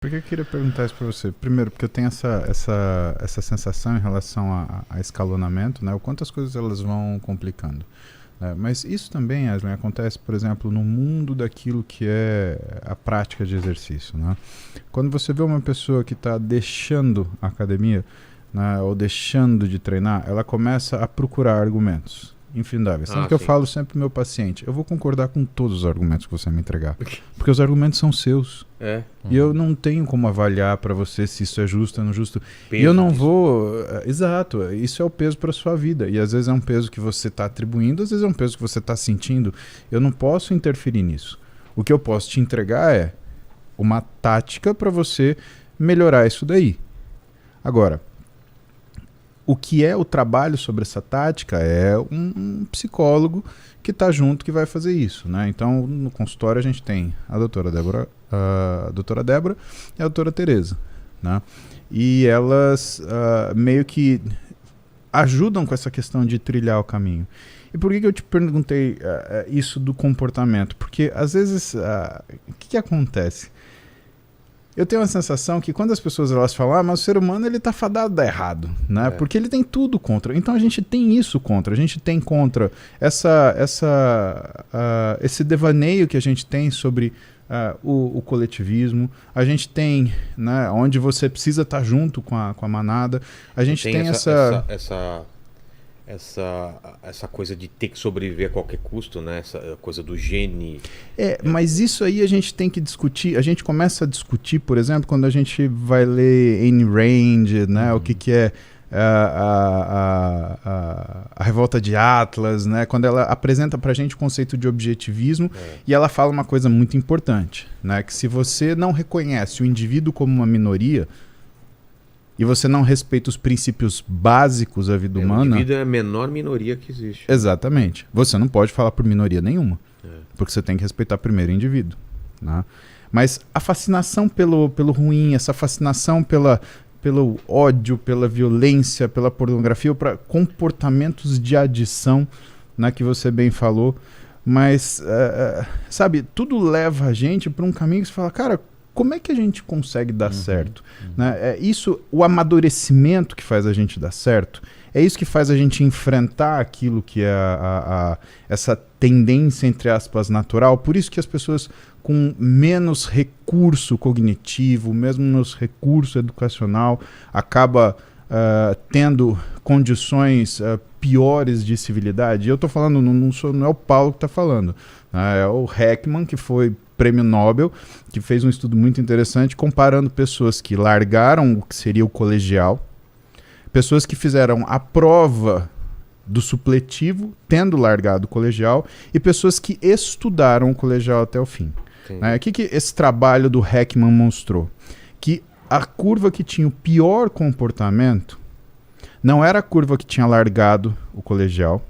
Por que eu queria perguntar isso para você? Primeiro, porque eu tenho essa sensação em relação a escalonamento, né? O quanto as coisas elas vão complicando. Né? Mas isso também, Aslen, acontece, por exemplo, no mundo daquilo que é a prática de exercício. Né? Quando você vê uma pessoa que está deixando a academia, né, ou deixando de treinar, ela começa a procurar argumentos infindáveis. Tanto que eu Sim. falo sempre pro meu paciente, eu vou concordar com todos os argumentos que você me entregar, porque os argumentos são seus. É, E eu não tenho como avaliar para você se isso é justo ou não justo. E eu peso não disso. vou... Exato, isso é o peso para sua vida. E às vezes é um peso que você está atribuindo, às vezes é um peso que você está sentindo. Eu não posso interferir nisso. O que eu posso te entregar é uma tática para você melhorar isso daí. Agora, o que é o trabalho sobre essa tática é um psicólogo que está junto que vai fazer isso, né? Então, no consultório a gente tem a doutora Débora e a doutora Tereza, né? E elas meio que ajudam com essa questão de trilhar o caminho. E por que eu te perguntei isso do comportamento? Porque às vezes, o que acontece? Eu tenho uma sensação que quando as pessoas elas falam, mas o ser humano ele tá fadado a dar errado, né? Porque ele tem tudo contra. Então a gente tem isso contra. A gente tem contra esse devaneio que a gente tem sobre o coletivismo. A gente tem, né, onde você precisa estar junto com a manada. A gente tem essa coisa de ter que sobreviver a qualquer custo, né? Essa coisa do gene. Mas isso aí a gente tem que discutir. A gente começa a discutir, por exemplo, quando a gente vai ler Ayn Rand, né? O que é a revolta de Atlas, né? Quando ela apresenta pra gente o conceito de objetivismo e ela fala uma coisa muito importante, né? Que se você não reconhece o indivíduo como uma minoria e você não respeita os princípios básicos da vida humana... O indivíduo é a menor minoria que existe. Exatamente. Você não pode falar por minoria nenhuma. Porque você tem que respeitar primeiro o indivíduo. Né? Mas a fascinação pelo ruim, essa fascinação pelo ódio, pela violência, pela pornografia, ou para comportamentos de adição, né, que você bem falou. Mas, sabe, tudo leva a gente para um caminho que você fala, cara... Como é que a gente consegue dar certo? Né? É isso, o amadurecimento que faz a gente dar certo, é isso que faz a gente enfrentar aquilo que é essa tendência, entre aspas, natural. Por isso que as pessoas com menos recurso cognitivo, menos recurso educacional, acaba tendo condições piores de civilidade. E eu estou falando, não é o Paulo que está falando, né? É o Heckman, que foi prêmio Nobel, que fez um estudo muito interessante comparando pessoas que largaram o que seria o colegial, pessoas que fizeram a prova do supletivo, tendo largado o colegial, e pessoas que estudaram o colegial até o fim. O que esse trabalho do Heckman mostrou? Que a curva que tinha o pior comportamento não era a curva que tinha largado o colegial,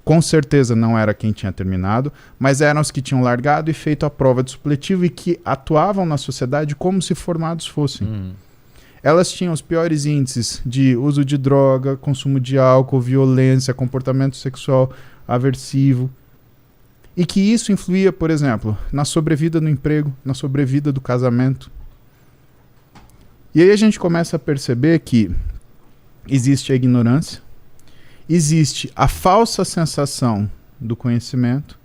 com certeza não era quem tinha terminado, mas eram os que tinham largado e feito a prova de supletivo e que atuavam na sociedade como se formados fossem. Elas tinham os piores índices de uso de droga, consumo de álcool, violência, comportamento sexual aversivo. E que isso influía, por exemplo, na sobrevida no emprego, na sobrevida do casamento. E aí a gente começa a perceber que existe a ignorância, existe a falsa sensação do conhecimento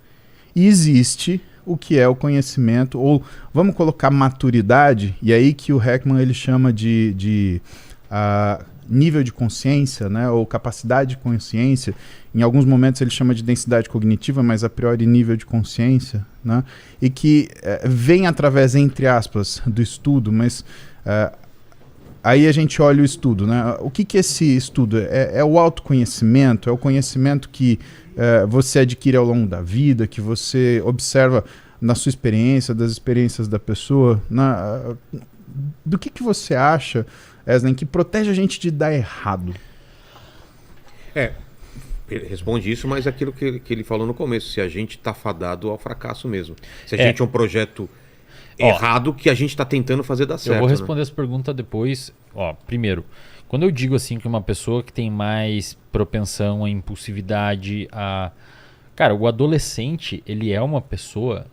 e existe o que é o conhecimento, ou vamos colocar maturidade, e aí que o Heckman ele chama de nível de consciência, né, ou capacidade de consciência. Em alguns momentos ele chama de densidade cognitiva, mas a priori nível de consciência, né, e que vem através, entre aspas, do estudo, mas... aí a gente olha o estudo, né? O que é esse estudo? É o autoconhecimento, é o conhecimento que você adquire ao longo da vida, que você observa na sua experiência, das experiências da pessoa. Do que você acha, Aslen, que protege a gente de dar errado? Responde isso, mas aquilo que ele falou no começo, se a gente está fadado ao fracasso mesmo. Se a gente é um projeto... errado que a gente está tentando fazer dar certo. Eu vou responder essa pergunta depois. Primeiro, quando eu digo assim que uma pessoa que tem mais propensão à impulsividade, Cara, o adolescente, ele é uma pessoa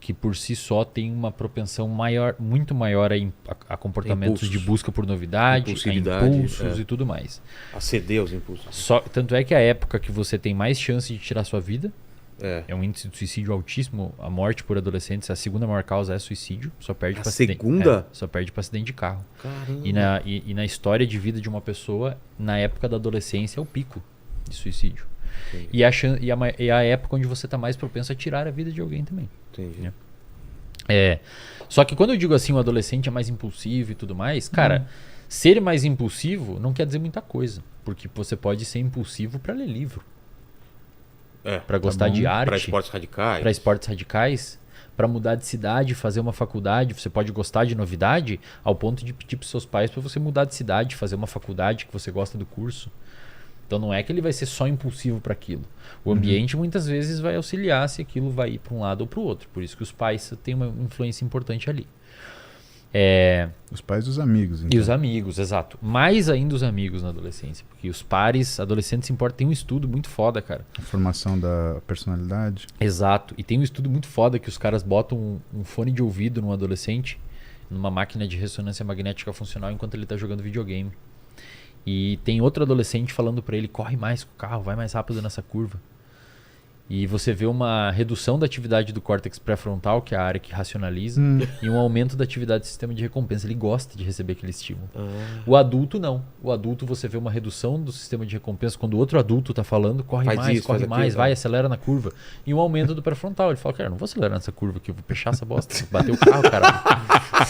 que por si só tem uma propensão muito maior a comportamentos Impulsos. de busca por novidade, a Impulsividade, impulsos e tudo mais. A ceder aos impulsos. Tanto é que a época que você tem mais chance de tirar sua vida É. um índice de suicídio altíssimo. A morte por adolescentes, a segunda maior causa é suicídio. Só perde para segunda? só perde para acidente de carro. Caramba. E na história de vida de uma pessoa, na época da adolescência é o pico de suicídio. Entendi. E a época onde você está mais propenso a tirar a vida de alguém também. Entendi. Só que quando eu digo assim, o adolescente é mais impulsivo e tudo mais, cara, ser mais impulsivo não quer dizer muita coisa. Porque você pode ser impulsivo para ler livro, para gostar de arte, Para esportes radicais. para esportes radicais, para mudar de cidade, fazer uma faculdade. Você pode gostar de novidade ao ponto de pedir para seus pais para você mudar de cidade, fazer uma faculdade que você gosta do curso. Então não é que ele vai ser só impulsivo para aquilo. O ambiente muitas vezes vai auxiliar se aquilo vai ir para um lado ou para o outro. Por isso que os pais têm uma influência importante ali. Os pais dos amigos. Então. E os amigos, exato. Mais ainda os amigos na adolescência. Porque os pares, adolescentes se importam. Tem um estudo muito foda, cara. A formação da personalidade. Exato. E tem um estudo muito foda que os caras botam um fone de ouvido num adolescente, numa máquina de ressonância magnética funcional, enquanto ele tá jogando videogame. E tem outro adolescente falando pra ele, corre mais com o carro, vai mais rápido nessa curva. E você vê uma redução da atividade do córtex pré-frontal, que é a área que racionaliza, e um aumento da atividade do sistema de recompensa. Ele gosta de receber aquele estímulo. O adulto não. O adulto você vê uma redução do sistema de recompensa. Quando o outro adulto tá falando, corre Faz mais, isso, corre faz mais, aquilo, vai, acelera na curva. E um aumento do pré-frontal. Ele fala, cara, não vou acelerar nessa curva aqui, eu vou fechar essa bosta. Vou bater o carro, caralho.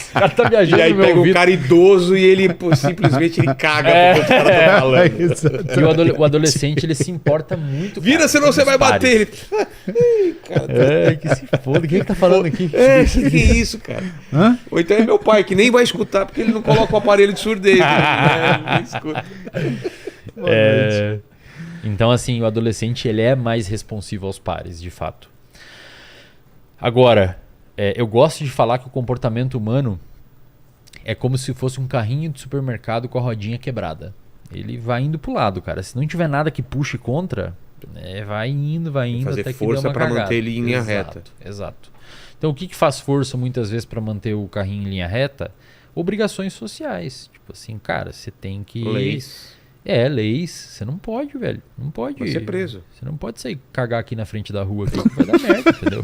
O cara tá viajando E aí no meu pega um ouvido. cara idoso e ele simplesmente ele caga porque os caras estão falando. E o adolescente, ele se importa muito. Vira, cara, senão com você os vai pares. bater. Ele... cara, Que se foda. Quem é que tá falando aqui? que é isso, cara? Hã? Ou então é meu pai, que nem vai escutar porque ele não coloca o aparelho de surdez. Não escuta. Então, assim, o adolescente, ele é mais responsivo aos pares, de fato. Agora, eu gosto de falar que o comportamento humano é como se fosse um carrinho de supermercado com a rodinha quebrada. Ele vai indo pro lado, cara. Se não tiver nada que puxe contra, vai indo Fazer até que força dê uma pra cagada. manter ele em linha reta. Exato. Então, o que faz força muitas vezes para manter o carrinho em linha reta? Obrigações sociais. Tipo assim, cara, você tem que... Leis. Leis. Você não pode, velho. Não pode. Vai ser preso. Você não pode sair cagar aqui na frente da rua, que vai dar merda, entendeu?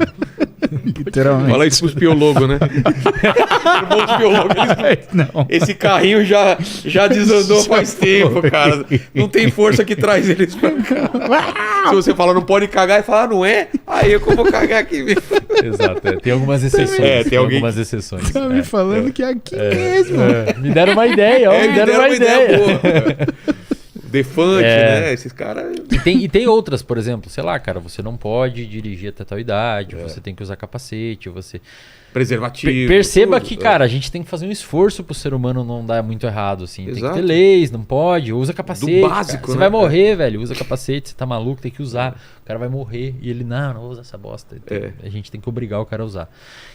Literalmente. Fala isso pros piologos, né? Os piologos, Não. esse carrinho já desandou faz tempo, cara. Não tem força que traz eles pra cá. Se você fala não pode cagar, e fala, não é? Aí eu vou cagar aqui mesmo. Exato. Tem algumas exceções. tem alguém- algumas exceções. Tá me falando que é aqui mesmo. Me deram uma ideia, ó. Me deram uma ideia. boa. Defante, né? Esses caras... E tem outras, por exemplo, sei lá, cara, você não pode dirigir até tal idade, você tem que usar capacete, você... Preservativo. Perceba tudo. que, cara, a gente tem que fazer um esforço pro ser humano não dar muito errado, assim. Tem que Exato. ter leis, não pode, usa capacete. Do básico, cara. Você né, vai cara? morrer, velho, usa capacete, você tá maluco, tem que usar. O cara vai morrer e ele, não vou usar essa bosta. Então, a gente tem que obrigar o cara a usar.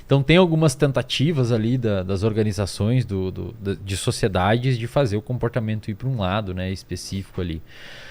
Então tem algumas tentativas ali das organizações, de sociedades, de fazer o comportamento ir para um lado, né, específico ali.